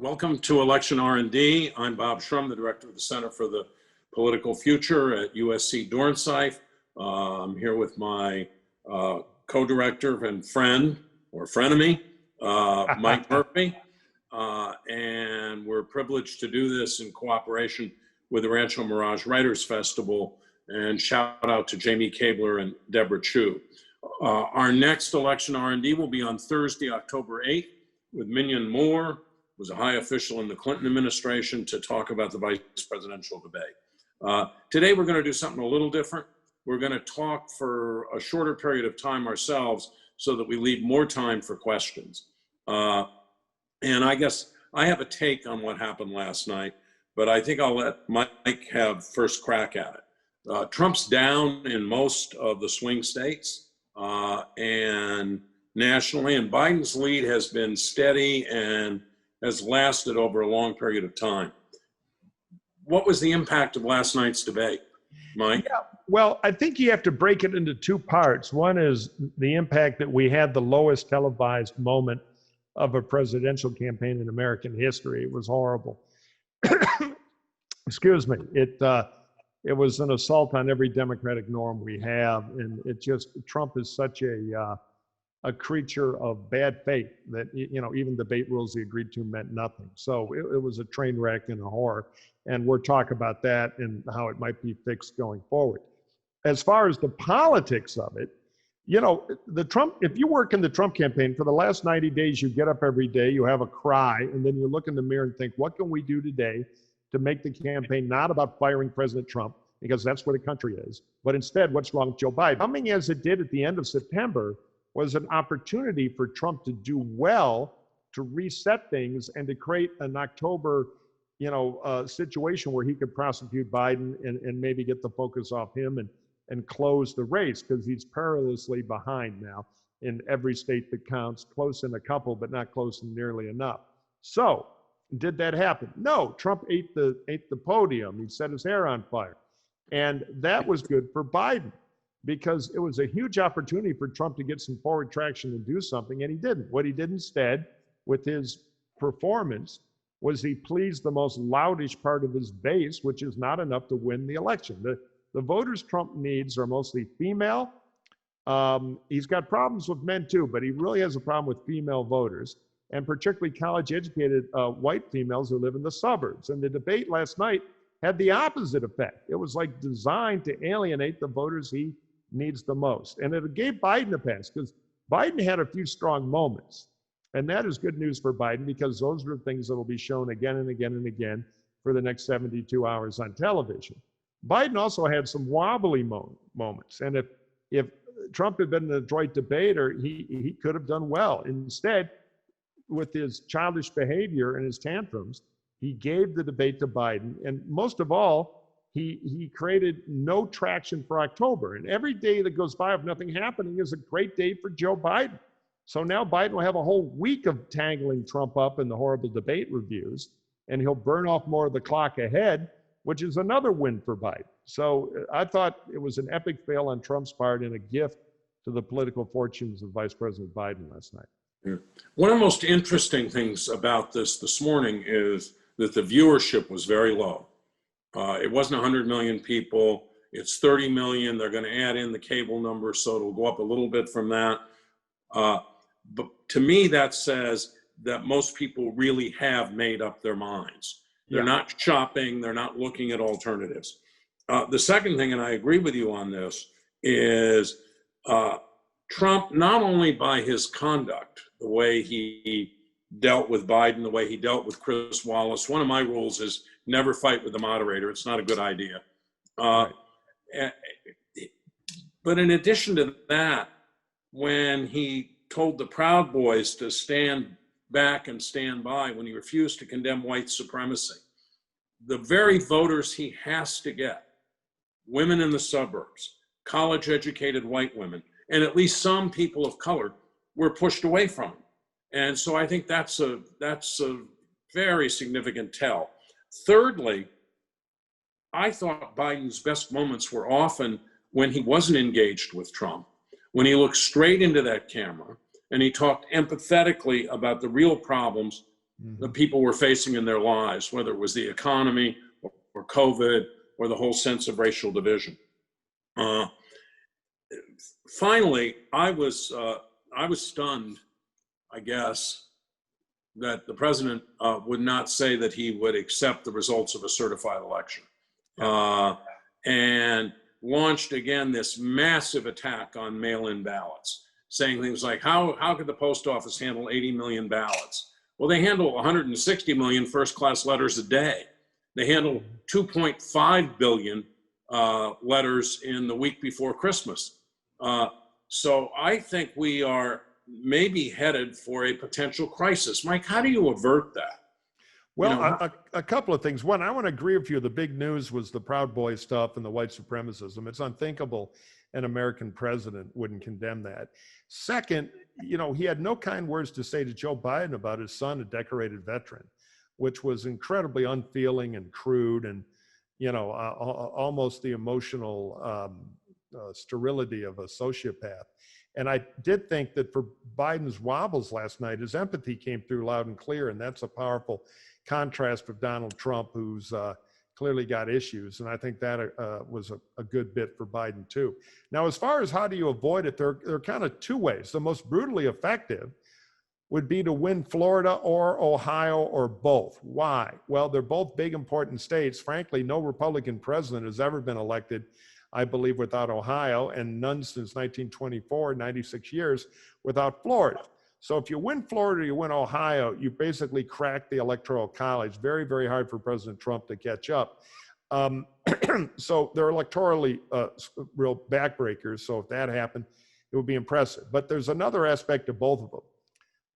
Welcome to Election R&D. I'm Bob Shrum, the director of the Center for the Political Future at USC Dornsife. I'm here with my co-director and friend, or frenemy, Mike Murphy. And we're privileged to do this in cooperation with the Rancho Mirage Writers Festival. And shout out to Jamie Kabler and Deborah Chu. Our next Election R&D will be on Thursday, October 8th, with Minion Moore, who was a high official in the Clinton administration, to talk about the vice presidential debate. Today, we're going to do something a little different. We're going to talk for a shorter period of time ourselves so that we leave more time for questions. And I guess I have a take on what happened last night, but I think I'll let Mike have first crack at it. Trump's down in most of the swing states and nationally, and Biden's lead has been steady and has lasted over a long period of time. What was the impact of last night's debate, Mike? Yeah, well, I think you have to break it into two parts. One is the impact that we had the lowest televised moment of a presidential campaign in American history. It was horrible. Excuse me. It was an assault on every democratic norm we have, and Trump is such a creature of bad faith that, even debate rules he agreed to meant nothing. So it was a train wreck and a horror, and we'll talk about that and how it might be fixed going forward. As far as the politics of it, if you work in the Trump campaign, for the last 90 days, you get up every day, you have a cry, and then you look in the mirror and think, what can we do today to make the campaign not about firing President Trump, because that's where the country is, but instead, what's wrong with Joe Biden? Coming as it did at the end of September was an opportunity for Trump to do well, to reset things, and to create an October, situation where he could prosecute Biden and maybe get the focus off him and close the race, because he's perilously behind now in every state that counts, close in a couple, but not close in nearly enough. So, did that happen? No, Trump ate the podium. He set his hair on fire. And that was good for Biden, because it was a huge opportunity for Trump to get some forward traction and do something, and he didn't. What he did instead with his performance was he pleased the most loutish part of his base, which is not enough to win the election. The voters Trump needs are mostly female. He's got problems with men too, but he really has a problem with female voters, and particularly college-educated white females who live in the suburbs. And the debate last night had the opposite effect. It was like designed to alienate the voters he needs the most. And it gave Biden a pass, because Biden had a few strong moments. And that is good news for Biden, because those are things that will be shown again and again and again for the next 72 hours on television. Biden also had some wobbly moments. And if Trump had been an adroit debater, he could have done well. Instead, with his childish behavior and his tantrums, he gave the debate to Biden. And most of all, he created no traction for October. And every day that goes by of nothing happening is a great day for Joe Biden. So now Biden will have a whole week of tangling Trump up in the horrible debate reviews, and he'll burn off more of the clock ahead, which is another win for Biden. So I thought it was an epic fail on Trump's part and a gift to the political fortunes of Vice President Biden last night. Yeah. One of the most interesting things about this morning is that the viewership was very low. It wasn't 100 million people. It's 30 million. They're going to add in the cable number, so it'll go up a little bit from that. But to me, that says that most people really have made up their minds. They're not shopping. They're not looking at alternatives. The second thing, and I agree with you on this, is Trump, not only by his conduct, the way he dealt with Biden, the way he dealt with Chris Wallace. One of my rules is never fight with the moderator. It's not a good idea. But in addition to that, when he told the Proud Boys to stand back and stand by, when he refused to condemn white supremacy, the very voters he has to get, women in the suburbs, college-educated white women, and at least some people of color, were pushed away from him. And so I think that's a very significant tell. Thirdly, I thought Biden's best moments were often when he wasn't engaged with Trump, when he looked straight into that camera and he talked empathetically about the real problems the people were facing in their lives, whether it was the economy or COVID or the whole sense of racial division. Finally, I was stunned, I guess, that the president would not say that he would accept the results of a certified election, and launched again this massive attack on mail-in ballots, saying things like, how could the post office handle 80 million ballots? Well, they handle 160 million first-class letters a day. They handle 2.5 billion letters in the week before Christmas. So I think we are maybe headed for a potential crisis. Mike, how do you avert that? Well, a couple of things. One, I want to agree with you. The big news was the Proud Boy stuff and the white supremacism. It's unthinkable an American president wouldn't condemn that. Second, he had no kind words to say to Joe Biden about his son, a decorated veteran, which was incredibly unfeeling and crude and, almost the emotional sterility of a sociopath. And I did think that for Biden's wobbles last night, his empathy came through loud and clear. And that's a powerful contrast with Donald Trump, who's clearly got issues. And I think that was a good bit for Biden too. Now, as far as how do you avoid it, there are kind of two ways. The most brutally effective would be to win Florida or Ohio or both. Why? Well, they're both big, important states. Frankly, no Republican president has ever been elected, I believe, without Ohio, and none since 1924, 96 years, without Florida. So if you win Florida, you win Ohio, you basically crack the Electoral College. Very, very hard for President Trump to catch up. So they're electorally real backbreakers. So if that happened, it would be impressive. But there's another aspect of both of them.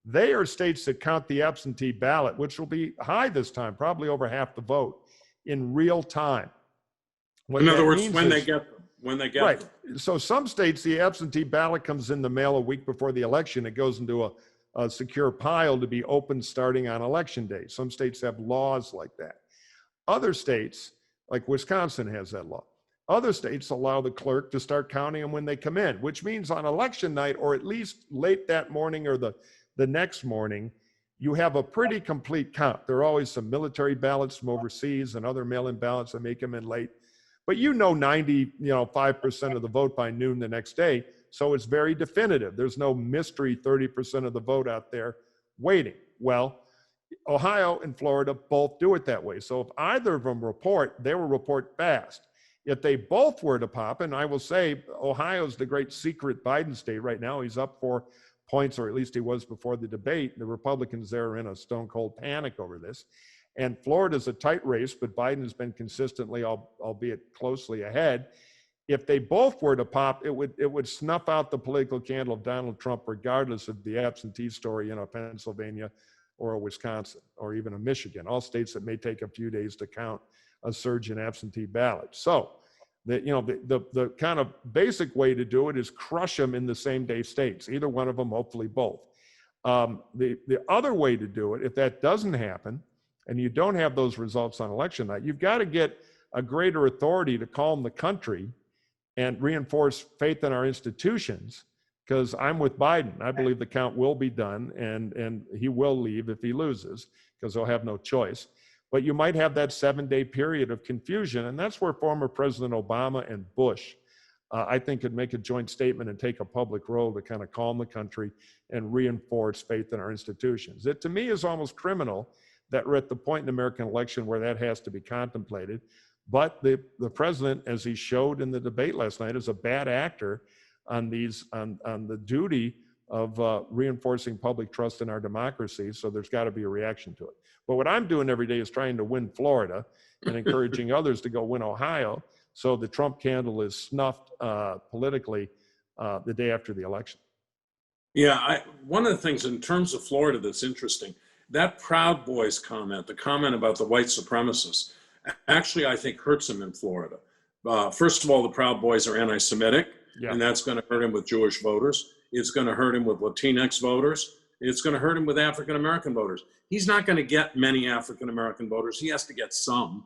They are states that count the absentee ballot, which will be high this time, probably over half the vote, in real time. In other words, when they get them. Right. So some states, the absentee ballot comes in the mail a week before the election. It goes into a secure pile to be opened starting on election day. Some states have laws like that. Other states, like Wisconsin has that law. Other states allow the clerk to start counting them when they come in, which means on election night, or at least late that morning or the next morning, you have a pretty complete count. There are always some military ballots from overseas and other mail-in ballots that make them in late. But 95% of the vote by noon the next day. So it's very definitive. There's no mystery 30% of the vote out there waiting. Well, Ohio and Florida both do it that way. So if either of them report, they will report fast. If they both were to pop, and I will say Ohio's the great secret Biden state right now. He's up 4 points, or at least he was before the debate. The Republicans there are in a stone cold panic over this. And Florida's a tight race, but Biden has been consistently, albeit closely, ahead. If they both were to pop, it would snuff out the political candle of Donald Trump, regardless of the absentee story in Pennsylvania or a Wisconsin or even a Michigan, all states that may take a few days to count a surge in absentee ballots. So the kind of basic way to do it is crush them in the same day states, either one of them, hopefully both. The other way to do it, if that doesn't happen, and you don't have those results on election night, you've got to get a greater authority to calm the country and reinforce faith in our institutions, because I'm with Biden. I believe the count will be done, and he will leave if he loses, because he'll have no choice. But you might have that 7-day period of confusion, and that's where former President Obama and Bush, I think, could make a joint statement and take a public role to kind of calm the country and reinforce faith in our institutions. It, to me, is almost criminal that we're at the point in the American election where that has to be contemplated. But the president, as he showed in the debate last night, is a bad actor on the duty of reinforcing public trust in our democracy. So there's got to be a reaction to it. But what I'm doing every day is trying to win Florida and encouraging others to go win Ohio, so the Trump candle is snuffed politically the day after the election. Yeah, one of the things in terms of Florida that's interesting, that Proud Boys comment, the comment about the white supremacists, actually I think hurts him in Florida. First of all, the Proud Boys are anti-Semitic, and that's going to hurt him with Jewish voters. It's going to hurt him with Latinx voters. It's going to hurt him with African-American voters. He's not going to get many African-American voters. He has to get some.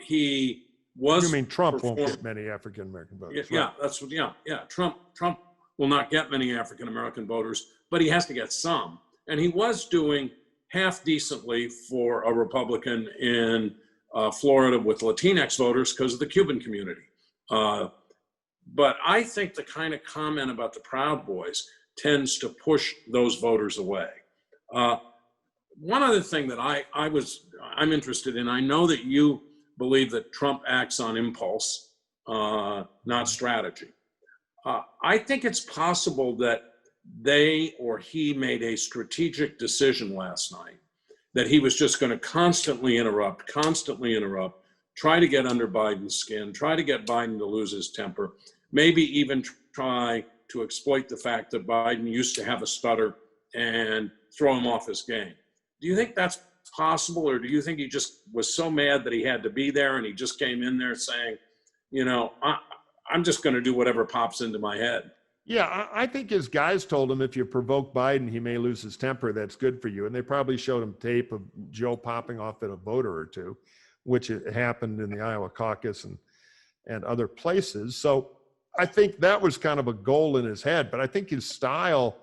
He was. You mean Trump won't get many African-American voters? Yeah, right. That's what. Yeah. Trump will not get many African-American voters, but he has to get some. And he was doing half decently for a Republican in Florida with Latinx voters because of the Cuban community. But I think the kind of comment about the Proud Boys tends to push those voters away. One other thing that I'm interested in, I know that you believe that Trump acts on impulse, not strategy. I think it's possible that they or he made a strategic decision last night that he was just going to constantly interrupt, try to get under Biden's skin, try to get Biden to lose his temper, maybe even try to exploit the fact that Biden used to have a stutter and throw him off his game. Do you think that's possible, or do you think he just was so mad that he had to be there and he just came in there saying, you know, I'm just going to do whatever pops into my head? Yeah, I think his guys told him if you provoke Biden, he may lose his temper. That's good for you. And they probably showed him tape of Joe popping off at a voter or two, which happened in the Iowa caucus and other places. So I think that was kind of a goal in his head. But I think his style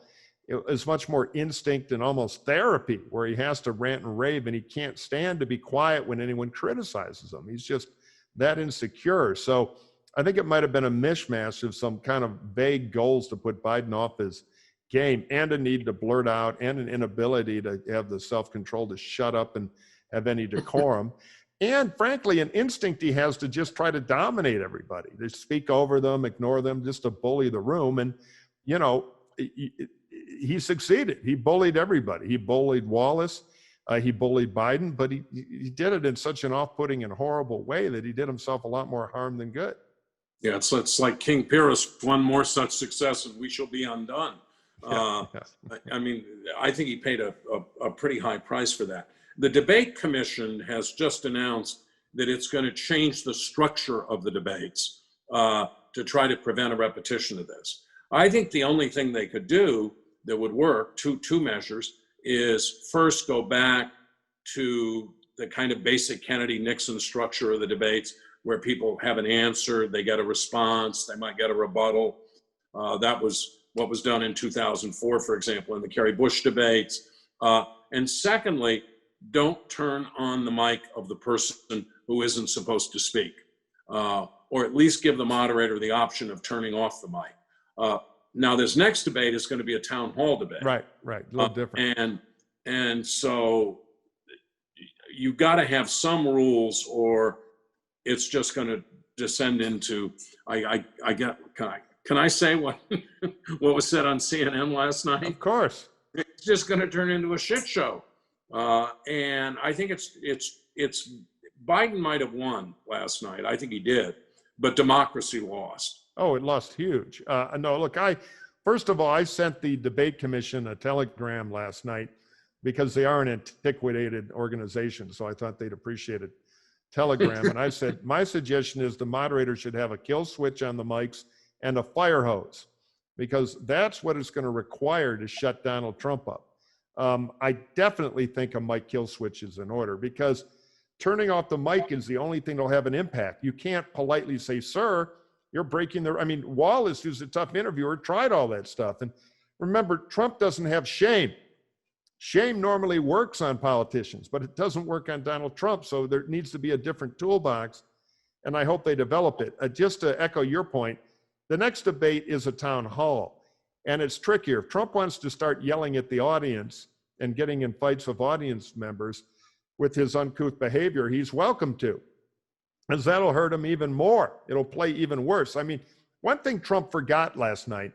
is much more instinct and almost therapy, where he has to rant and rave and he can't stand to be quiet when anyone criticizes him. He's just that insecure. So I think it might have been a mishmash of some kind of vague goals to put Biden off his game, and a need to blurt out, and an inability to have the self-control to shut up and have any decorum. And frankly, an instinct he has to just try to dominate everybody, to speak over them, ignore them, just to bully the room. And, you know, he succeeded. He bullied everybody. He bullied Wallace. He bullied Biden, but he did it in such an off-putting and horrible way that he did himself a lot more harm than good. Yeah, it's like King Pyrrhus, one more such success and we shall be undone. Yeah. I mean, I think he paid a pretty high price for that. The debate commission has just announced that it's going to change the structure of the debates to try to prevent a repetition of this. I think the only thing they could do that would work, two measures, is first go back to the kind of basic Kennedy-Nixon structure of the debates, where people have an answer, they get a response, they might get a rebuttal. That was what was done in 2004, for example, in the Kerry Bush debates. And secondly, don't turn on the mic of the person who isn't supposed to speak, or at least give the moderator the option of turning off the mic. Now, this next debate is going to be a town hall debate. Right, a little different. And so you've got to have some rules, or it's just going to descend into, can I say what was said on CNN last night? Of course. It's just going to turn into a shit show. And I think it's Biden might have won last night. I think he did, but democracy lost. Oh, it lost huge. No, look, first of all, I sent the debate commission a telegram last night because they are an antiquated organization. So I thought they'd appreciate it. Telegram. And I said, my suggestion is the moderator should have a kill switch on the mics and a fire hose, because that's what it's going to require to shut Donald Trump up. I definitely think a mic kill switch is in order, because turning off the mic is the only thing that'll have an impact. You can't politely say, sir, you're breaking the, I mean, Wallace, who's a tough interviewer, tried all that stuff. And remember, Trump doesn't have shame. Shame normally works on politicians, but it doesn't work on Donald Trump. So there needs to be a different toolbox, and I hope they develop it. Just to echo your point, the next debate is a town hall, and it's trickier. If Trump wants to start yelling at the audience and getting in fights with audience members with his uncouth behavior, he's welcome to, because that'll hurt him even more. It'll play even worse. I mean, one thing Trump forgot last night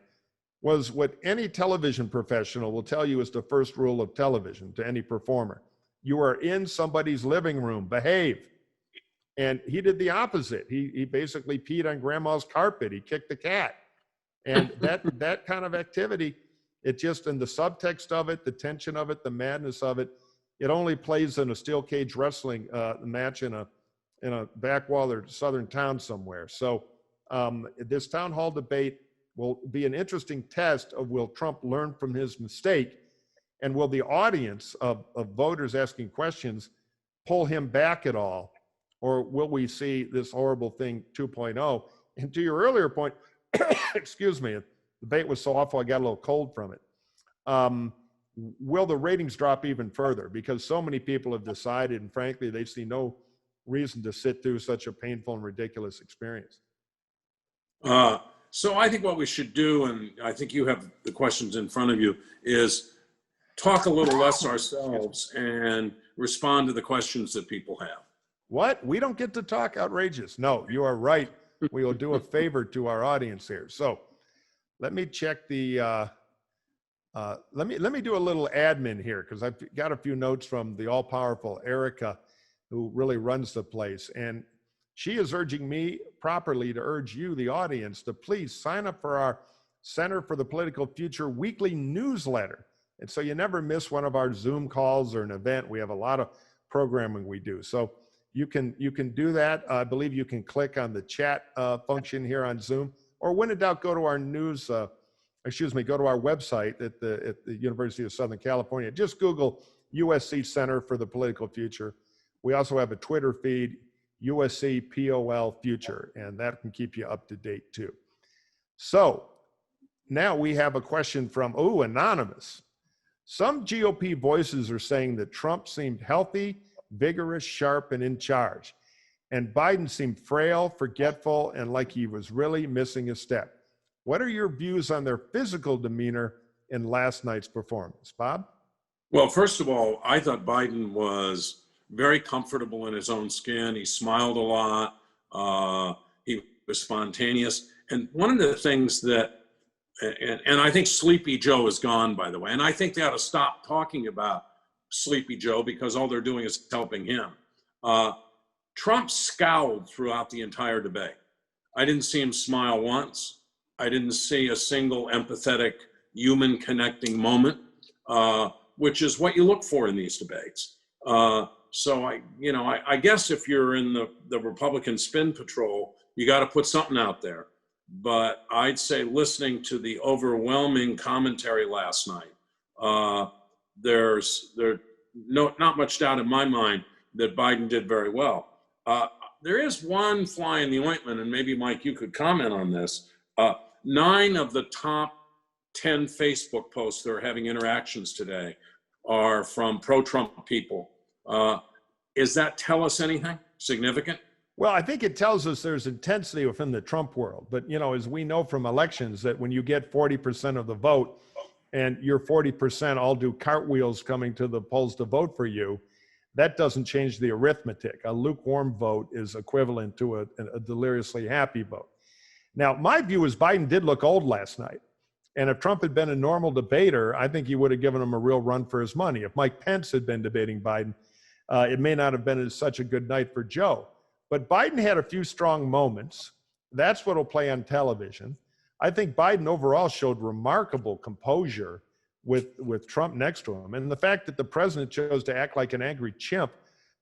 was what any television professional will tell you is the first rule of television to any performer. You are in somebody's living room, behave. And he did the opposite. He basically peed on grandma's carpet. He kicked the cat. And that kind of activity, it just, in the subtext of it, the tension of it, the madness of it, it only plays in a steel cage wrestling match in a backwater southern town somewhere. So this town hall debate will be an interesting test of, will Trump learn from his mistake, and will the audience of voters asking questions pull him back at all, or will we see this horrible thing 2.0? And to your earlier point, excuse me, the debate was so awful I got a little cold from it. will the ratings drop even further? Because so many people have decided, and frankly, they see no reason to sit through such a painful and ridiculous experience. So I think what we should do, and I think you have the questions in front of you, is talk a little less ourselves and respond to the questions that people have. What? We don't get to talk? Outrageous. No, you are right. We will do a favor to our audience here. So let me check the, let me do a little admin here, because I've got a few notes from the all-powerful Erica, who really runs the place. And she is urging me properly to urge you, the audience, to please sign up for our Center for the Political Future weekly newsletter. And so you never miss one of our Zoom calls or an event. We have a lot of programming we do. So you can do that. I believe you can click on the chat function here on Zoom, or when in doubt, go to our news, go to our website at the University of Southern California. Just Google USC Center for the Political Future. We also have a Twitter feed, USC POL Future, and that can keep you up to date too. So now we have a question from, anonymous. Some GOP voices are saying that Trump seemed healthy, vigorous, sharp, and in charge, and Biden seemed frail, forgetful, and like he was really missing a step. What are your views on their physical demeanor in last night's performance, Bob? Well, first of all, I thought Biden was very comfortable in his own skin. He smiled a lot. He was spontaneous. And one of the things that, and I think Sleepy Joe is gone, by the way, and I think they ought to stop talking about Sleepy Joe, because all they're doing is helping him. Trump scowled throughout the entire debate. I didn't see him smile once. I didn't see a single empathetic human connecting moment, which is what you look for in these debates. So I guess if you're in the Republican spin patrol, you got to put something out there. But I'd say listening to the overwhelming commentary last night, there's not much doubt in my mind that Biden did very well. There is one fly in the ointment, and maybe Mike, you could comment on this. 9 of the top 10 Facebook posts that are having interactions today are from pro-Trump people. Does that tell us anything significant? Well, I think it tells us there's intensity within the Trump world. But, as we know from elections, that when you get 40% of the vote and your 40% all do cartwheels coming to the polls to vote for you, that doesn't change the arithmetic. A lukewarm vote is equivalent to a deliriously happy vote. Now, my view is Biden did look old last night. And if Trump had been a normal debater, I think he would have given him a real run for his money. If Mike Pence had been debating Biden, it may not have been such a good night for Joe. But Biden had a few strong moments. That's what will play on television. I think Biden overall showed remarkable composure with Trump next to him. And the fact that the president chose to act like an angry chimp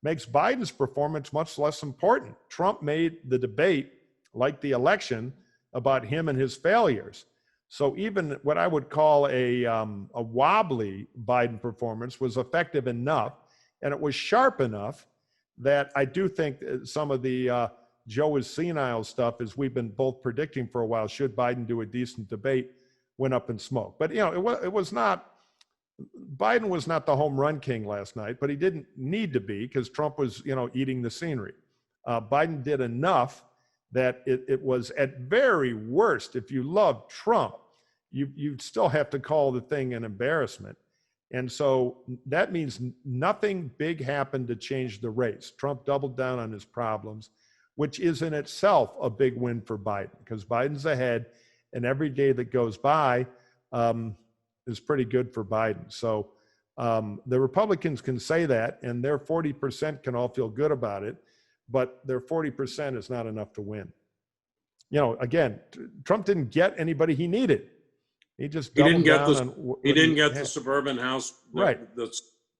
makes Biden's performance much less important. Trump made the debate, like the election, about him and his failures. So even what I would call a wobbly Biden performance was effective enough, and it was sharp enough that I do think some of the Joe is senile stuff, as we've been both predicting for a while, should Biden do a decent debate, went up in smoke. But, it was not, Biden was not the home run king last night, but he didn't need to be, because Trump was, eating the scenery. Biden did enough that it was at very worst, if you love Trump, you still have to call the thing an embarrassment. And so that means nothing big happened to change the race. Trump doubled down on his problems, which is in itself a big win for Biden, because Biden's ahead, and every day that goes by is pretty good for Biden. So the Republicans can say that, and their 40% can all feel good about it, but their 40% is not enough to win. Again, Trump didn't get anybody he needed. He just doubled down on he didn't get the suburban house, right?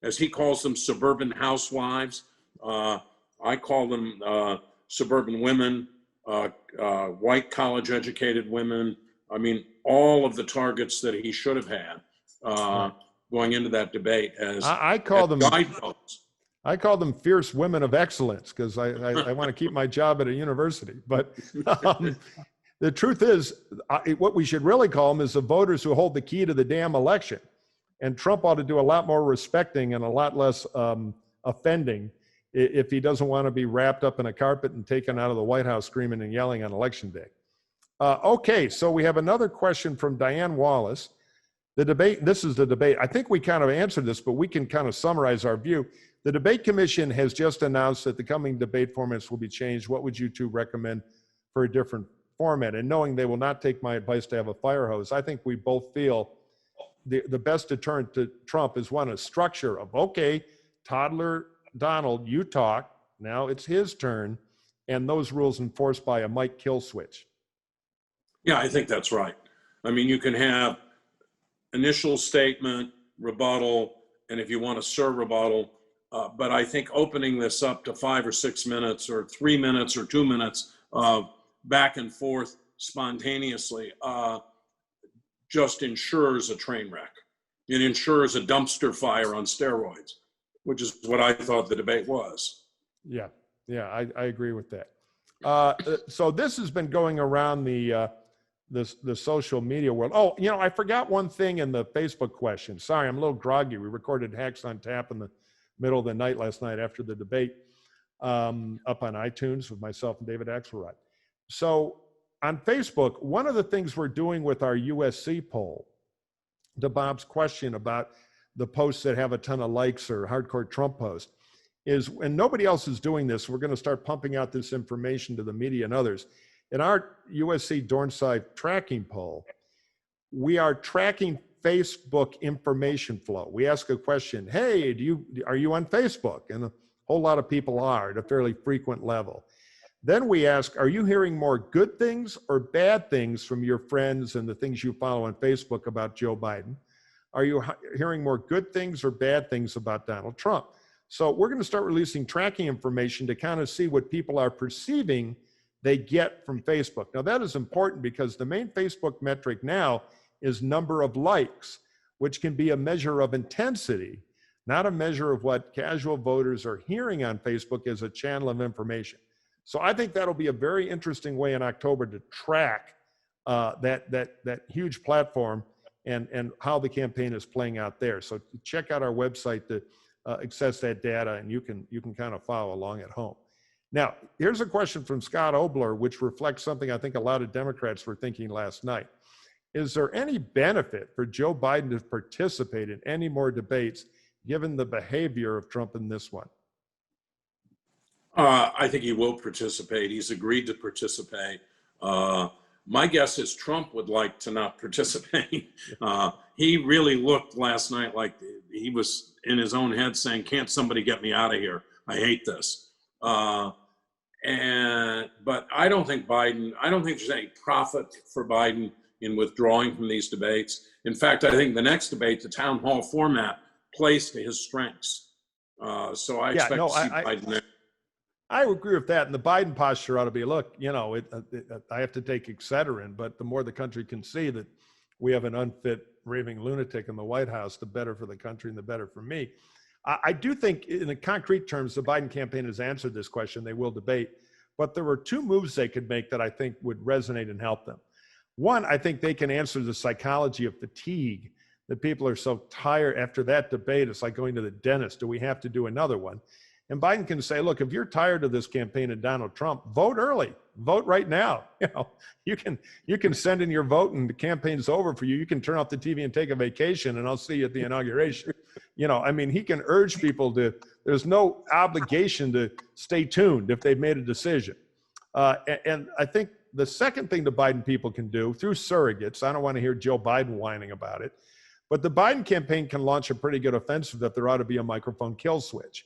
As he calls them, suburban housewives. I call them suburban women, white college-educated women. I mean, all of the targets that he should have had going into that debate as I call them guideposts. I call them fierce women of excellence, because I want to keep my job at a university. But the truth is, what we should really call them is the voters who hold the key to the damn election. And Trump ought to do a lot more respecting and a lot less offending if he doesn't want to be wrapped up in a carpet and taken out of the White House screaming and yelling on election day. Okay, so we have another question from Diane Wallace. The debate, this is the debate. I think we kind of answered this, but we can kind of summarize our view. The debate commission has just announced that the coming debate formats will be changed. What would you two recommend for a different format? And knowing they will not take my advice to have a fire hose, I think we both feel the best deterrent to Trump is one, a structure of, okay, toddler Donald, you talk, now it's his turn, and those rules enforced by a mic kill switch. Yeah, I think that's right. I mean, you can have initial statement, rebuttal, and if you want to serve rebuttal, but I think opening this up to 5 or 6 minutes or 3 minutes or 2 minutes of back and forth spontaneously just ensures a train wreck. It ensures a dumpster fire on steroids, which is what I thought the debate was. Yeah, I agree with that. So this has been going around the social media world. Oh, you know, I forgot one thing in the Facebook question. Sorry, I'm a little groggy. We recorded Hacks on Tap in the middle of the night last night after the debate up on iTunes with myself and David Axelrod. So on Facebook, one of the things we're doing with our USC poll, to Bob's question about the posts that have a ton of likes or hardcore Trump posts, is, and nobody else is doing this, we're going to start pumping out this information to the media and others. In our USC Dornsife tracking poll, we are tracking Facebook information flow. We ask a question, hey, are you on Facebook? And a whole lot of people are at a fairly frequent level. Then we ask, are you hearing more good things or bad things from your friends and the things you follow on Facebook about Joe Biden? Are you hearing more good things or bad things about Donald Trump? So we're going to start releasing tracking information to kind of see what people are perceiving they get from Facebook. Now that is important because the main Facebook metric now is number of likes, which can be a measure of intensity, not a measure of what casual voters are hearing on Facebook as a channel of information. So I think that'll be a very interesting way in October to track that huge platform and how the campaign is playing out there. So check out our website to access that data, and you can kind of follow along at home. Now, here's a question from Scott Obler, which reflects something I think a lot of Democrats were thinking last night. Is there any benefit for Joe Biden to participate in any more debates, given the behavior of Trump in this one? I think he will participate. He's agreed to participate. My guess is Trump would like to not participate. He really looked last night like he was in his own head saying, can't somebody get me out of here? I hate this. But I don't think there's any profit for Biden in withdrawing from these debates. In fact, I think the next debate, the town hall format, plays to his strengths. So I expect to see Biden there. I agree with that. And the Biden posture ought to be, look, you know, I have to take Excedrin, but the more the country can see that we have an unfit raving lunatic in the White House, the better for the country and the better for me. I do think in the concrete terms, the Biden campaign has answered this question. They will debate, but there were two moves they could make that I think would resonate and help them. One, I think they can answer the psychology of fatigue, that people are so tired after that debate. It's like going to the dentist. Do we have to do another one? And Biden can say, look, if you're tired of this campaign of Donald Trump, vote early, vote right now. You know, you can send in your vote and the campaign's over for you. You can turn off the TV and take a vacation and I'll see you at the inauguration. You know, I mean, he can urge people there's no obligation to stay tuned if they've made a decision. And I think the second thing the Biden people can do through surrogates, I don't want to hear Joe Biden whining about it, but the Biden campaign can launch a pretty good offensive that there ought to be a microphone kill switch.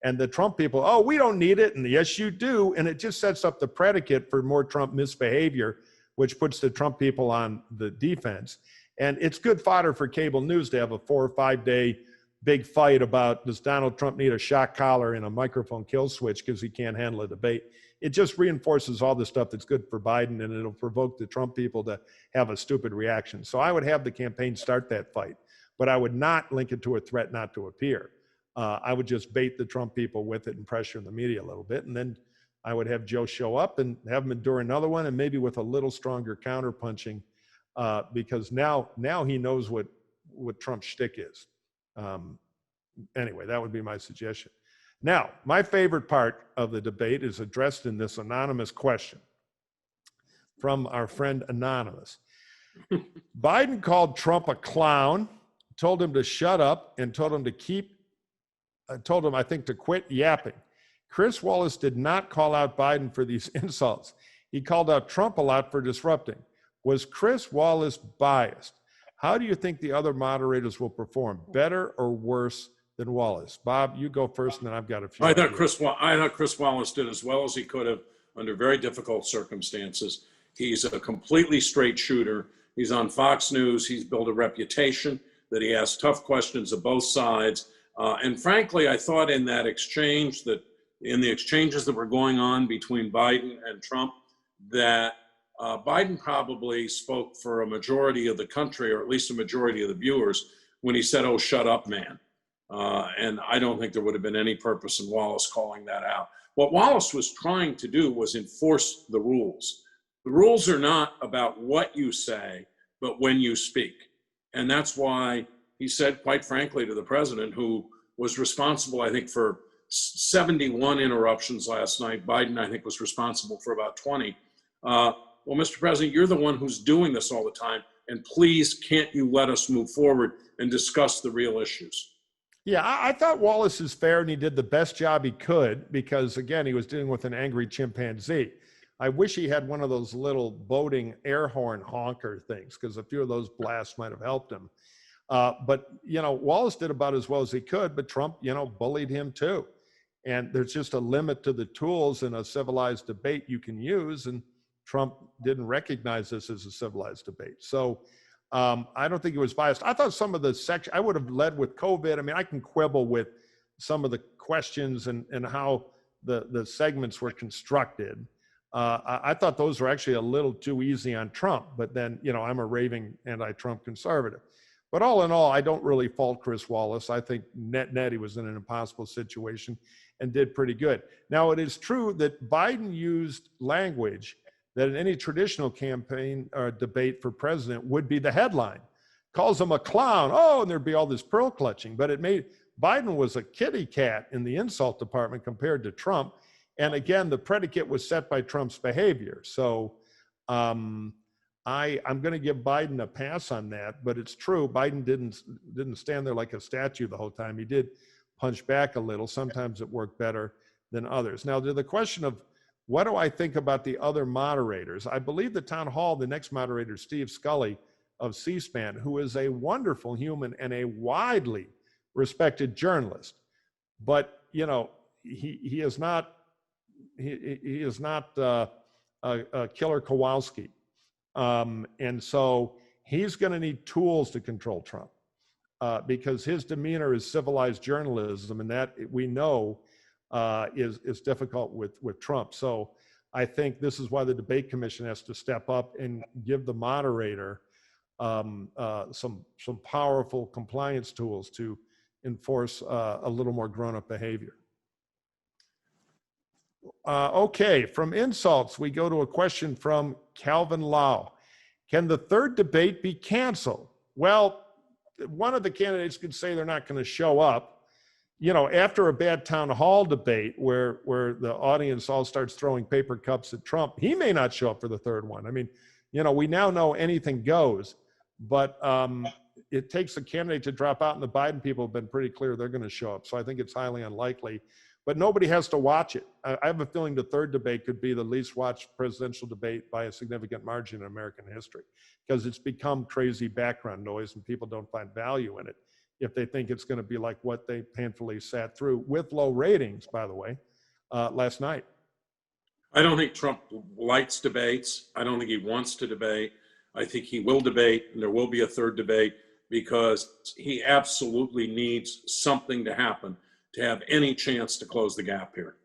And the Trump people, oh, we don't need it. And yes, you do. And it just sets up the predicate for more Trump misbehavior, which puts the Trump people on the defense. And it's good fodder for cable news to have a 4 or 5 day big fight about, does Donald Trump need a shock collar and a microphone kill switch because he can't handle a debate? It just reinforces all the stuff that's good for Biden, and it'll provoke the Trump people to have a stupid reaction. So I would have the campaign start that fight, but I would not link it to a threat not to appear. I would just bait the Trump people with it and pressure the media a little bit. And then I would have Joe show up and have him endure another one, and maybe with a little stronger counterpunching, because now he knows what what Trump's shtick is. Anyway, that would be my suggestion. Now, my favorite part of the debate is addressed in this anonymous question from our friend Anonymous. Biden called Trump a clown, told him to shut up, and told him, I think, to quit yapping. Chris Wallace did not call out Biden for these insults. He called out Trump a lot for disrupting. Was Chris Wallace biased? How do you think the other moderators will perform, better or worse than Wallace? Bob, you go first, and then I've got a few. I thought Chris Wallace did as well as he could have under very difficult circumstances. He's a completely straight shooter. He's on Fox News. He's built a reputation that he asks tough questions of both sides. And frankly, I thought in the exchanges that were going on between Biden and Trump, that Biden probably spoke for a majority of the country, or at least a majority of the viewers, when he said, "Oh, shut up, man." And I don't think there would have been any purpose in Wallace calling that out. What Wallace was trying to do was enforce the rules. The rules are not about what you say, but when you speak. And that's why he said, quite frankly, to the president, who was responsible, I think, for 71 interruptions last night. Biden, I think, was responsible for about 20. Well, Mr. President, you're the one who's doing this all the time. And please, can't you let us move forward and discuss the real issues? Yeah, I thought Wallace is fair, and he did the best job he could because, again, he was dealing with an angry chimpanzee. I wish he had one of those little boating air horn honker things, because a few of those blasts might have helped him. But, Wallace did about as well as he could, but Trump, bullied him too. And there's just a limit to the tools in a civilized debate you can use, and Trump didn't recognize this as a civilized debate. So I don't think he was biased. I thought some of the section, I would have led with COVID. I mean, I can quibble with some of the questions and how the segments were constructed. I thought those were actually a little too easy on Trump, but then, I'm a raving anti-Trump conservative. But all in all, I don't really fault Chris Wallace. I think net he was in an impossible situation and did pretty good. Now, it is true that Biden used language that in any traditional campaign or debate for president would be the headline. Calls him a clown. Oh, and there'd be all this pearl clutching. But Biden was a kitty cat in the insult department compared to Trump. And again, the predicate was set by Trump's behavior. So I'm going to give Biden a pass on that. But it's true, Biden didn't stand there like a statue the whole time. He did punch back a little. Sometimes it worked better than others. Now, to the question of what do I think about the other moderators? I believe the town hall, the next moderator, Steve Scully of C-SPAN, who is a wonderful human and a widely respected journalist. But, he is not a Killer Kowalski. And so he's going to need tools to control Trump because his demeanor is civilized journalism, and that we know is difficult with Trump. So I think this is why the debate commission has to step up and give the moderator some powerful compliance tools to enforce a little more grown-up behavior. Okay, from insults, we go to a question from Calvin Lau. Can the third debate be canceled? Well, one of the candidates could say they're not going to show up. After a bad town hall debate where the audience all starts throwing paper cups at Trump, he may not show up for the third one. I mean, we now know anything goes, but it takes a candidate to drop out, and the Biden people have been pretty clear they're going to show up. So I think it's highly unlikely, but nobody has to watch it. I have a feeling the third debate could be the least watched presidential debate by a significant margin in American history because it's become crazy background noise and people don't find value in it if they think it's going to be like what they painfully sat through with low ratings, by the way, last night. I don't think Trump likes debates. I don't think he wants to debate. I think he will debate, and there will be a third debate because he absolutely needs something to happen to have any chance to close the gap here.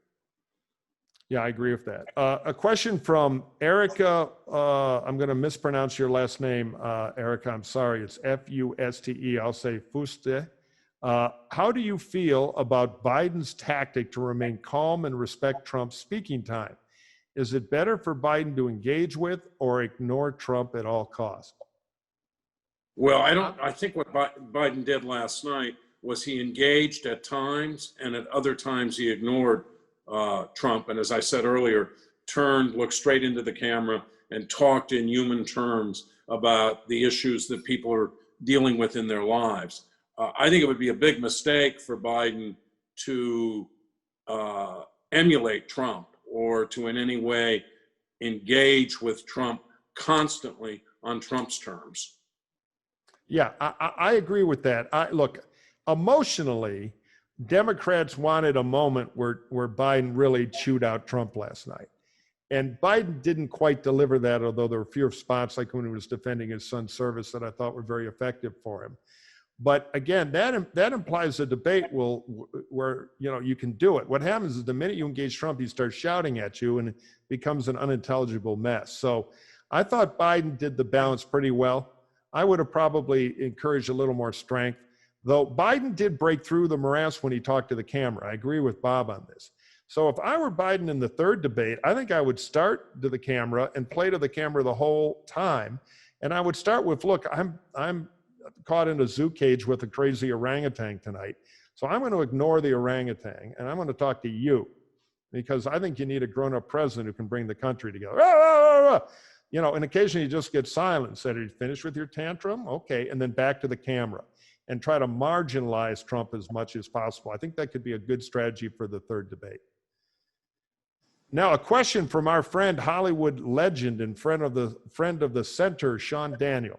Yeah, I agree with that. A question from Erica. I'm going to mispronounce your last name, Erica. I'm sorry. It's F-U-S-T-E. I'll say Fuste. How do you feel about Biden's tactic to remain calm and respect Trump's speaking time? Is it better for Biden to engage with or ignore Trump at all costs? Well, I think what Biden did last night was he engaged at times, and at other times he ignored Trump. And as I said earlier, turned, looked straight into the camera, and talked in human terms about the issues that people are dealing with in their lives. I think it would be a big mistake for Biden to emulate Trump or to in any way engage with Trump constantly on Trump's terms. Yeah, I agree with that. Look, emotionally, Democrats wanted a moment where Biden really chewed out Trump last night. And Biden didn't quite deliver that, although there were a few spots like when he was defending his son's service that I thought were very effective for him. But again, that implies a debate where you can do it. What happens is the minute you engage Trump, he starts shouting at you and it becomes an unintelligible mess. So I thought Biden did the balance pretty well. I would have probably encouraged a little more strength, though Biden did break through the morass when he talked to the camera. I agree with Bob on this. So if I were Biden in the third debate, I think I would start to the camera and play to the camera the whole time. And I would start with, look, I'm caught in a zoo cage with a crazy orangutan tonight. So I'm going to ignore the orangutan and I'm going to talk to you because I think you need a grown-up president who can bring the country together. And occasionally you just get silent. Said, are you finished with your tantrum? Okay. And then back to the camera and try to marginalize Trump as much as possible. I think that could be a good strategy for the third debate. Now, a question from our friend, Hollywood legend and friend of the center, Sean Daniel.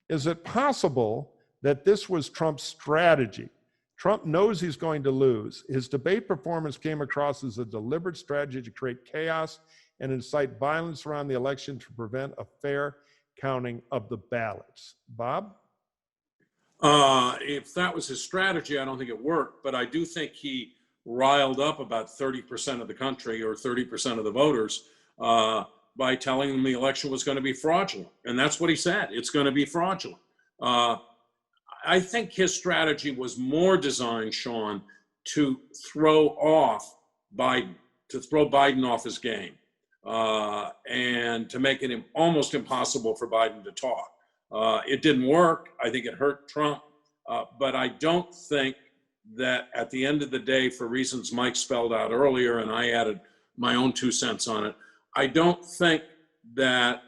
Is it possible that this was Trump's strategy? Trump knows he's going to lose. His debate performance came across as a deliberate strategy to create chaos and incite violence around the election to prevent a fair counting of the ballots. Bob? If that was his strategy, I don't think it worked, but I do think he riled up about 30% of the country or 30% of the voters by telling them the election was going to be fraudulent. And that's what he said. It's going to be fraudulent. I think his strategy was more designed, Sean, to throw Biden off his game and to make it almost impossible for Biden to talk. It didn't work. I think it hurt Trump. But I don't think that at the end of the day, for reasons Mike spelled out earlier, and I added my own 2 cents on it, I don't think that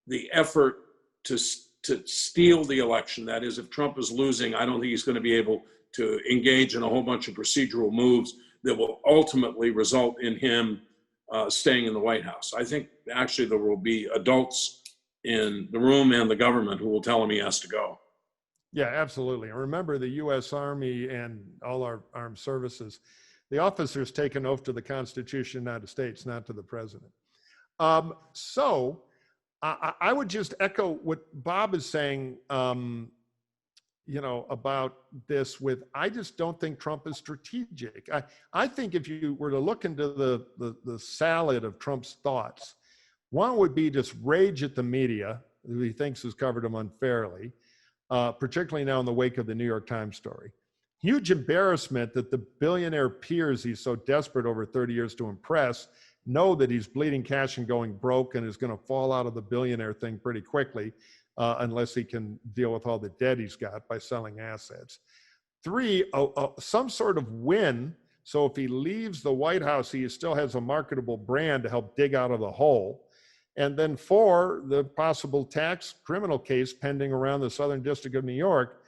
the effort to steal the election, that is, if Trump is losing, I don't think he's going to be able to engage in a whole bunch of procedural moves that will ultimately result in him staying in the White House. I think actually there will be adults in the room and the government who will tell him he has to go. Yeah, absolutely. And remember, the U.S. Army and all our armed services, the officers take an oath to the Constitution of the United States, not to the president. So I would just echo what Bob is saying, about this I just don't think Trump is strategic. I think if you were to look into the salad of Trump's thoughts, one would be just rage at the media, who he thinks has covered him unfairly, particularly now in the wake of the New York Times story. Huge embarrassment that the billionaire peers he's so desperate over 30 years to impress know that he's bleeding cash and going broke and is going to fall out of the billionaire thing pretty quickly unless he can deal with all the debt he's got by selling assets. 3, some sort of win. So if he leaves the White House, he still has a marketable brand to help dig out of the hole. And then 4, the possible tax criminal case pending around the Southern District of New York.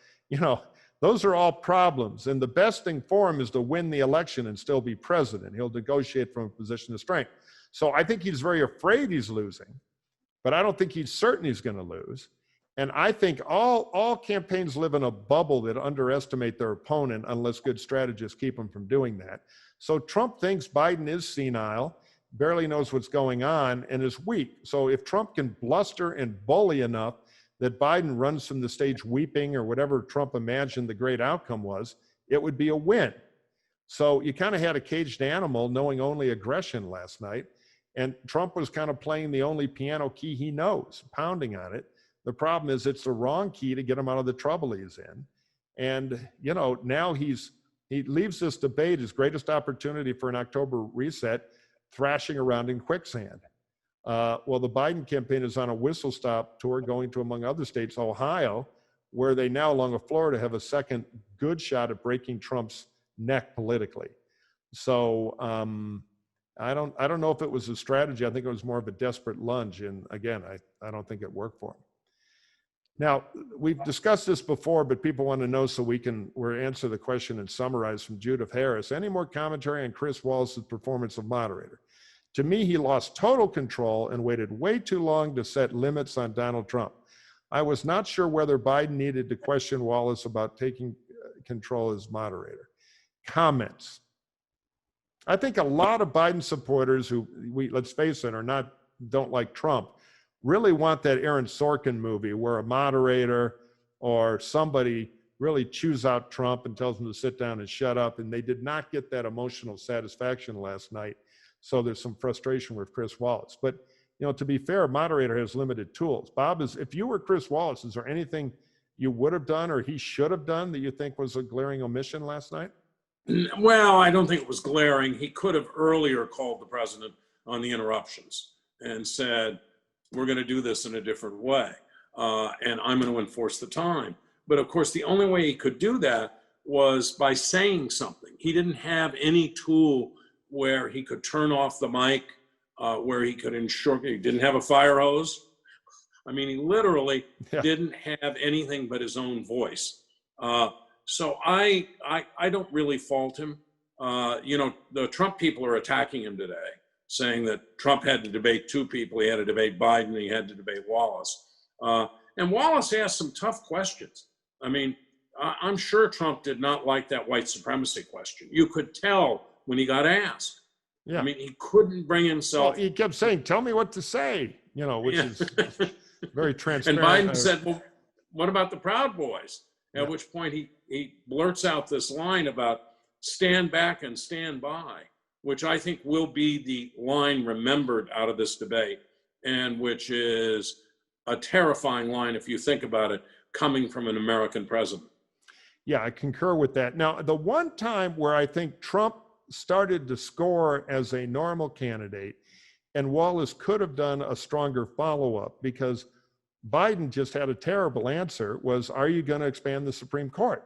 Those are all problems. And the best thing for him is to win the election and still be president. He'll negotiate from a position of strength. So I think he's very afraid he's losing, but I don't think he's certain he's going to lose. And I think all campaigns live in a bubble that underestimate their opponent unless good strategists keep them from doing that. So Trump thinks Biden is senile, barely knows what's going on, and is weak. So if Trump can bluster and bully enough that Biden runs from the stage weeping or whatever Trump imagined the great outcome was, it would be a win. So you kind of had a caged animal knowing only aggression last night. And Trump was kind of playing the only piano key he knows, pounding on it. The problem is it's the wrong key to get him out of the trouble he's in. And, now he leaves this debate, his greatest opportunity for an October reset, thrashing around in quicksand. Well, the Biden campaign is on a whistle-stop tour going to, among other states, Ohio, where they now, along with Florida, have a second good shot at breaking Trump's neck politically. So I don't know if it was a strategy. I think it was more of a desperate lunge. And again, I don't think it worked for him. Now, we've discussed this before, but people want to know, so we'll answer the question and summarize from Judith Harris. Any more commentary on Chris Wallace's performance of moderator? To me, he lost total control and waited way too long to set limits on Donald Trump. I was not sure whether Biden needed to question Wallace about taking control as moderator. Comments. I think a lot of Biden supporters who, let's face it, don't like Trump, really want that Aaron Sorkin movie where a moderator or somebody really chews out Trump and tells him to sit down and shut up. And they did not get that emotional satisfaction last night. So there's some frustration with Chris Wallace. But, to be fair, a moderator has limited tools. Bob, if you were Chris Wallace, is there anything you would have done or he should have done that you think was a glaring omission last night? Well, I don't think it was glaring. He could have earlier called the president on the interruptions and said, we're going to do this in a different way, and I'm going to enforce the time. But of course, the only way he could do that was by saying something. He didn't have any tool where he could turn off the mic, where he could ensure he didn't have a fire hose. I mean, he literally didn't have anything but his own voice. So I don't really fault him. The Trump people are attacking him today, saying that Trump had to debate two people. He had to debate Biden. He had to debate Wallace. And Wallace asked some tough questions. I mean, I'm sure Trump did not like that white supremacy question. You could tell when he got asked. Yeah. I mean, he couldn't bring himself. Well, he kept saying, tell me what to say, which is very transparent. And Biden said, well, what about the Proud Boys? At which point he blurts out this line about stand back and stand by, which I think will be the line remembered out of this debate, and which is a terrifying line if you think about it, coming from an American president. Yeah, I concur with that. Now, the one time where I think Trump started to score as a normal candidate and Wallace could have done a stronger follow-up because Biden just had a terrible answer was, are you going to expand the Supreme Court?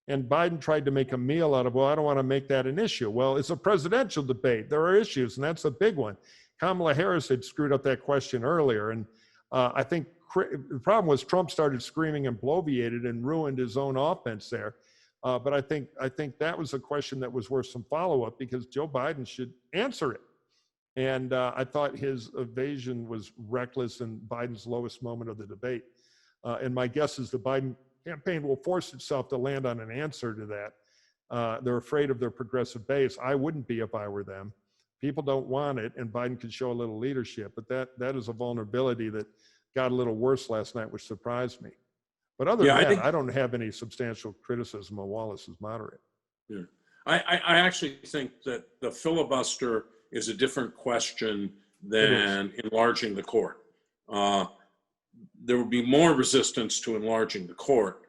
And Biden tried to make a meal out of, well, I don't want to make that an issue. Well, it's a presidential debate. There are issues, and that's a big one. Kamala Harris had screwed up that question earlier. And I think the problem was Trump started screaming and bloviated and ruined his own offense there. But I think that was a question that was worth some follow-up because Joe Biden should answer it. And I thought his evasion was reckless in Biden's lowest moment of the debate. And my guess is the Biden campaign will force itself to land on an answer to that. They're afraid of their progressive base. I wouldn't be if I were them. People don't want it, and Biden could show a little leadership. But that is a vulnerability that got a little worse last night, which surprised me. But other than that, I don't have any substantial criticism of Wallace's moderate. Yeah. I actually think that the filibuster is a different question than enlarging the court. There would be more resistance to enlarging the court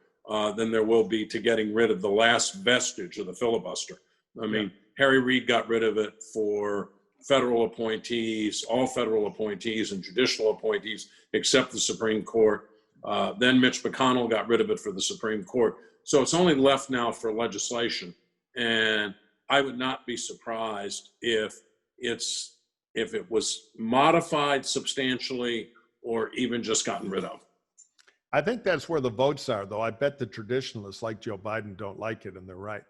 than there will be to getting rid of the last vestige of the filibuster. I mean, Harry Reid got rid of it for federal appointees, all federal appointees and judicial appointees, except the Supreme Court. Then Mitch McConnell got rid of it for the Supreme Court. So it's only left now for legislation. And I would not be surprised if it was modified substantially or even just gotten rid of. I think that's where the votes are, though. I bet the traditionalists like Joe Biden don't like it, and they're right.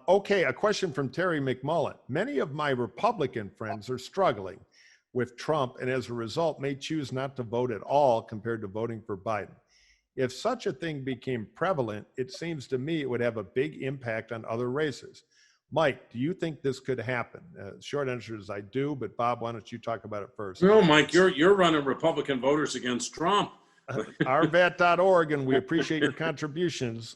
Okay, a question from Terry McMullen. Many of my Republican friends are struggling with Trump and as a result may choose not to vote at all compared to voting for Biden. If such a thing became prevalent, it seems to me it would have a big impact on other races. Mike, do you think this could happen? Short answer is I do, but Bob, why don't you talk about it first? No, Mike, you're running Republican voters against Trump. rvat.org, and we appreciate your contributions.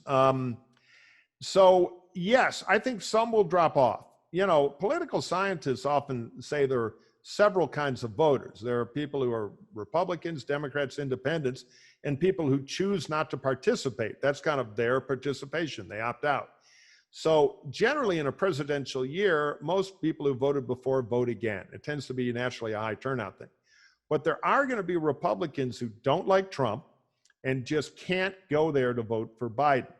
So yes, I think some will drop off. Political scientists often say there are several kinds of voters. There are people who are Republicans, Democrats, Independents, and people who choose not to participate. That's kind of their participation. They opt out. So generally in a presidential year, most people who voted before vote again. It tends to be naturally a high turnout thing. But there are going to be Republicans who don't like Trump, and just can't go there to vote for Biden.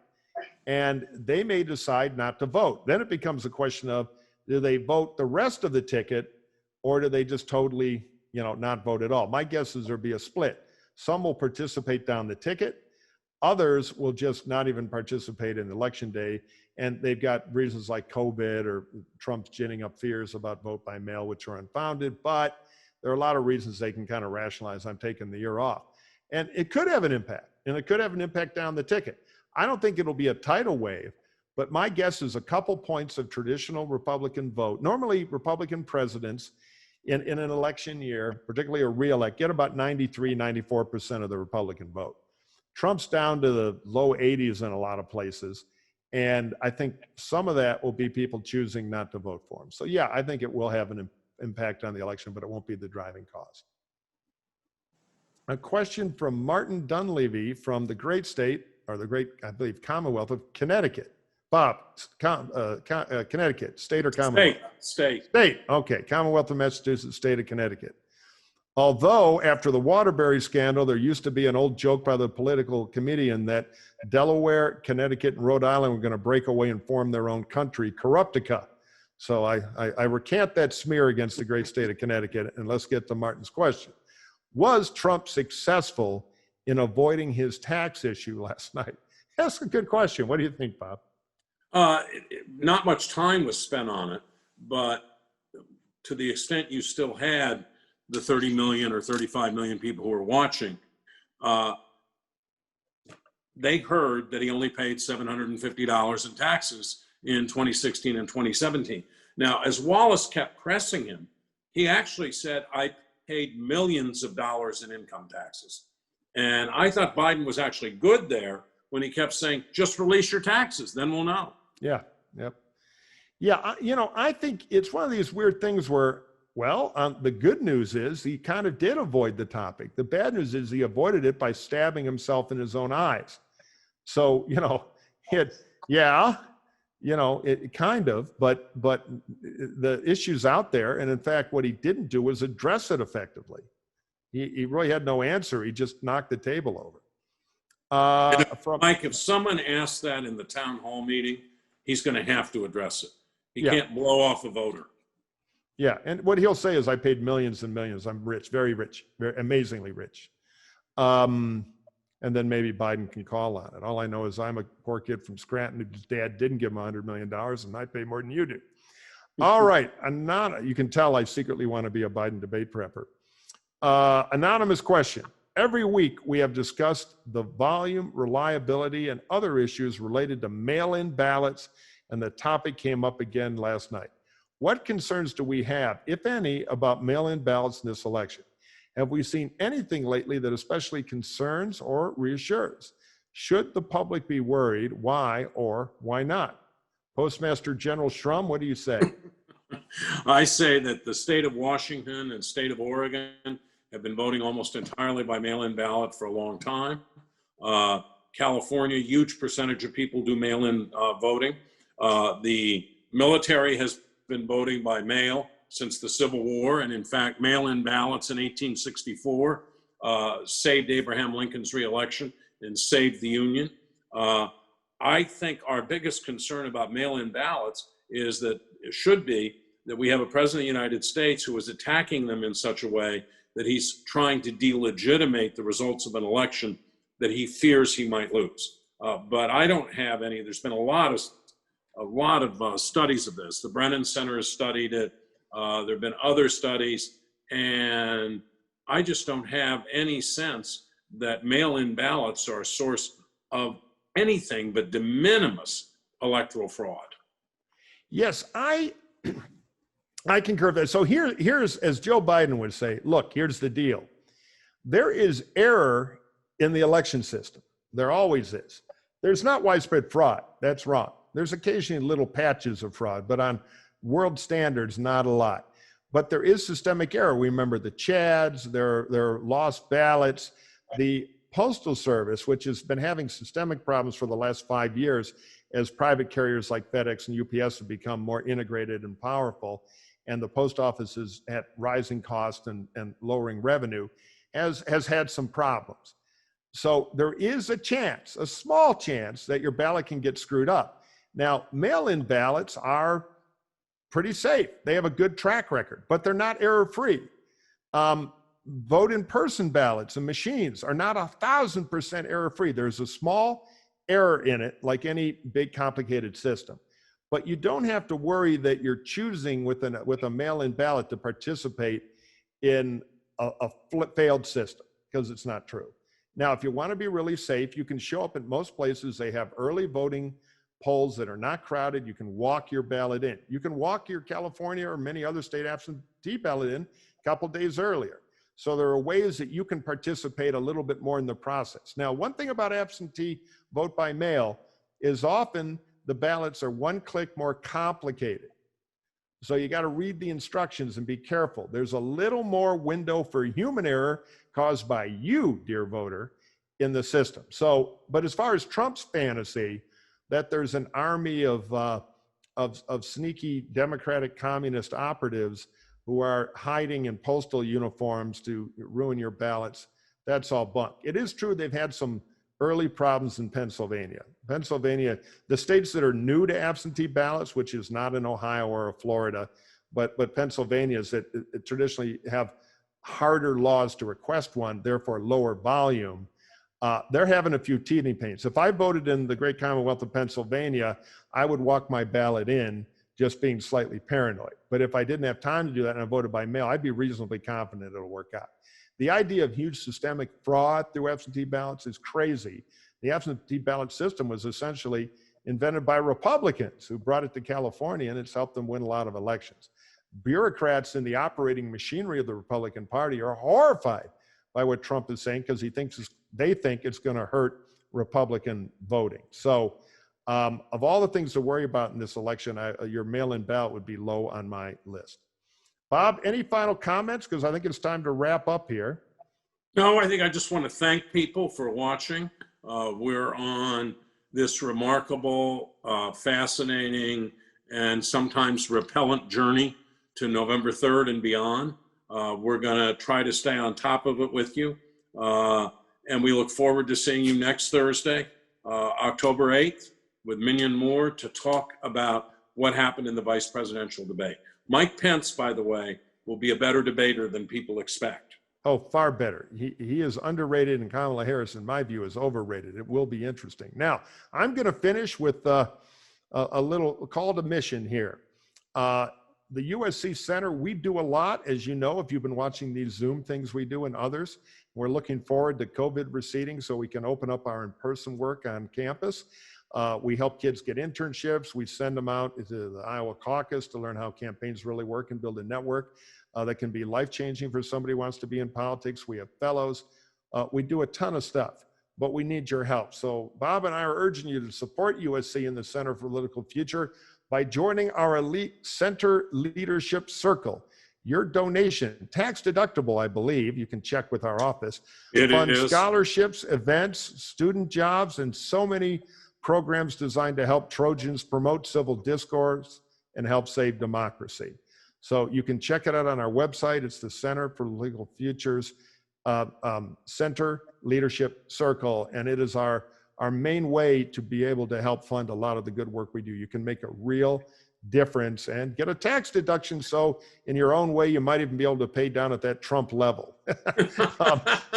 And they may decide not to vote. Then it becomes a question of, do they vote the rest of the ticket, or do they just totally, not vote at all? My guess is there'll be a split. Some will participate down the ticket. Others will just not even participate in election day. And they've got reasons like COVID or Trump's ginning up fears about vote by mail, which are unfounded. But there are a lot of reasons they can kind of rationalize, I'm taking the year off. And it could have an impact. And it could have an impact down the ticket. I don't think it'll be a tidal wave, but my guess is a couple points of traditional Republican vote. Normally, Republican presidents in an election year, particularly a re-elect, get about 93, 94% of the Republican vote. Trump's down to the low 80s in a lot of places. And I think some of that will be people choosing not to vote for him. So yeah, I think it will have an impact on the election, but it won't be the driving cause. A question from Martin Dunleavy from the great state, or the great, I believe, Commonwealth of Connecticut. Bob, Connecticut, state or Commonwealth? State. State, okay. Commonwealth of Massachusetts, state of Connecticut. Although after the Waterbury scandal, there used to be an old joke by the political comedian that Delaware, Connecticut, and Rhode Island were going to break away and form their own country, Corruptica. So I recant that smear against the great state of Connecticut, and let's get to Martin's question. Was Trump successful in avoiding his tax issue last night? That's a good question. What do you think, Bob? Not much time was spent on it, but to the extent you still had the 30 million or 35 million people who were watching, they heard that he only paid $750 in taxes in 2016 and 2017. Now, as Wallace kept pressing him, he actually said, I paid millions of dollars in income taxes. And I thought Biden was actually good there when he kept saying, just release your taxes, then we'll know. Yeah, yep. Yeah, I think it's one of these weird things where, well, the good news is he kind of did avoid the topic. The bad news is he avoided it by stabbing himself in his own eyes. So, it kind of, but the issue's out there. And in fact, what he didn't do was address it effectively. He really had no answer. He just knocked the table over. Mike, if someone asks that in the town hall meeting, he's going to have to address it. He can't blow off a voter. Yeah, and what he'll say is, I paid millions and millions. I'm rich, very rich, very amazingly rich. And then maybe Biden can call on it. All I know is I'm a poor kid from Scranton whose dad didn't give him $100 million, and I pay more than you do. All right, you can tell I secretly want to be a Biden debate prepper. Anonymous question. Every week we have discussed the volume, reliability, and other issues related to mail-in ballots, and the topic came up again last night. What concerns do we have, if any, about mail-in ballots in this election? Have we seen anything lately that especially concerns or reassures? Should the public be worried? Why or why not? Postmaster General Shrum, what do you say? I say that the state of Washington and state of Oregon have been voting almost entirely by mail-in ballot for a long time. California, huge percentage of people do mail-in voting. The military has been voting by mail since the Civil War, and in fact, mail-in ballots in 1864 saved Abraham Lincoln's reelection and saved the Union. I think our biggest concern about mail-in ballots is that it should be that we have a president of the United States who is attacking them in such a way that he's trying to delegitimate the results of an election that he fears he might lose. But I don't have any. There's been a lot of studies of this. The Brennan Center has studied it. There have been other studies, and I just don't have any sense that mail-in ballots are a source of anything but de minimis electoral fraud. Yes, I concur with that. So here's, as Joe Biden would say, look, here's the deal. There is error in the election system. There always is. There's not widespread fraud. That's wrong. There's occasionally little patches of fraud, but on world standards, not a lot. But there is systemic error. We remember the Chads, there are lost ballots. The Postal Service, which has been having systemic problems for the last 5 years as private carriers like FedEx and UPS have become more integrated and powerful, and the post office is at rising cost and lowering revenue, has had some problems. So there is a chance, a small chance, that your ballot can get screwed up. Now, mail-in ballots are pretty safe. They have a good track record, but they're not error-free. Vote-in-person ballots and machines are not 1,000% error-free. There's a small error in it, like any big complicated system. But you don't have to worry that you're choosing with a mail-in ballot to participate in a failed system, because it's not true. Now, if you want to be really safe, you can show up at most places. They have early voting polls that are not crowded. You can walk your ballot in. You can walk your California or many other state absentee ballot in a couple days earlier. So there are ways that you can participate a little bit more in the process. Now, one thing about absentee vote by mail is often the ballots are one click more complicated. So you got to read the instructions and be careful. There's a little more window for human error caused by you, dear voter, in the system. So, but as far as Trump's fantasy that there's an army of sneaky Democratic communist operatives who are hiding in postal uniforms to ruin your ballots, that's all bunk. It is true they've had some early problems in Pennsylvania. Pennsylvania, the states that are new to absentee ballots, which is not in Ohio or Florida, but Pennsylvania's that traditionally have harder laws to request one, therefore lower volume. They're having a few teething pains. If I voted in the great Commonwealth of Pennsylvania, I would walk my ballot in just being slightly paranoid. But if I didn't have time to do that and I voted by mail, I'd be reasonably confident it'll work out. The idea of huge systemic fraud through absentee ballots is crazy. The absentee ballot system was essentially invented by Republicans who brought it to California, and it's helped them win a lot of elections. Bureaucrats in the operating machinery of the Republican Party are horrified by what Trump is saying because they think it's going to hurt Republican voting. So of all the things to worry about in this election, your mail-in ballot would be low on my list. Bob, any final comments? Because I think it's time to wrap up here. No, I think I just want to thank people for watching. We're on this remarkable, fascinating, and sometimes repellent journey to November 3rd and beyond. We're going to try to stay on top of it with you. And we look forward to seeing you next Thursday, October 8th, with Minion Moore to talk about what happened in the vice presidential debate. Mike Pence, by the way, will be a better debater than people expect. Oh, far better. He is underrated, and Kamala Harris, in my view, is overrated. It will be interesting. Now, I'm going to finish with a little call to mission here. The USC Center, we do a lot, as you know, if you've been watching these Zoom things we do and others. We're looking forward to COVID receding so we can open up our in-person work on campus. We help kids get internships. We send them out to the Iowa caucus to learn how campaigns really work and build a network that can be life-changing for somebody who wants to be in politics. We have fellows. We do a ton of stuff, but we need your help. So Bob and I are urging you to support USC and the Center for Political Future by joining our elite Center Leadership Circle. Your donation, tax deductible, I believe, you can check with our office, funds scholarships, events, student jobs, and so many programs designed to help Trojans promote civil discourse and help save democracy. So you can check it out on our website. It's the Center for Legal Futures Center Leadership Circle, and it is our main way to be able to help fund a lot of the good work we do. You can make a real difference and get a tax deduction, so in your own way you might even be able to pay down at that Trump level.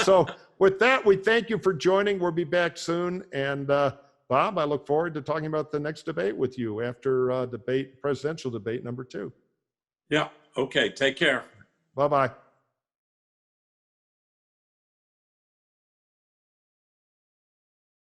So with that, we thank you for joining. We'll be back soon, and Bob, I look forward to talking about the next debate with you after presidential debate number 2. Yeah, okay, take care. Bye-bye.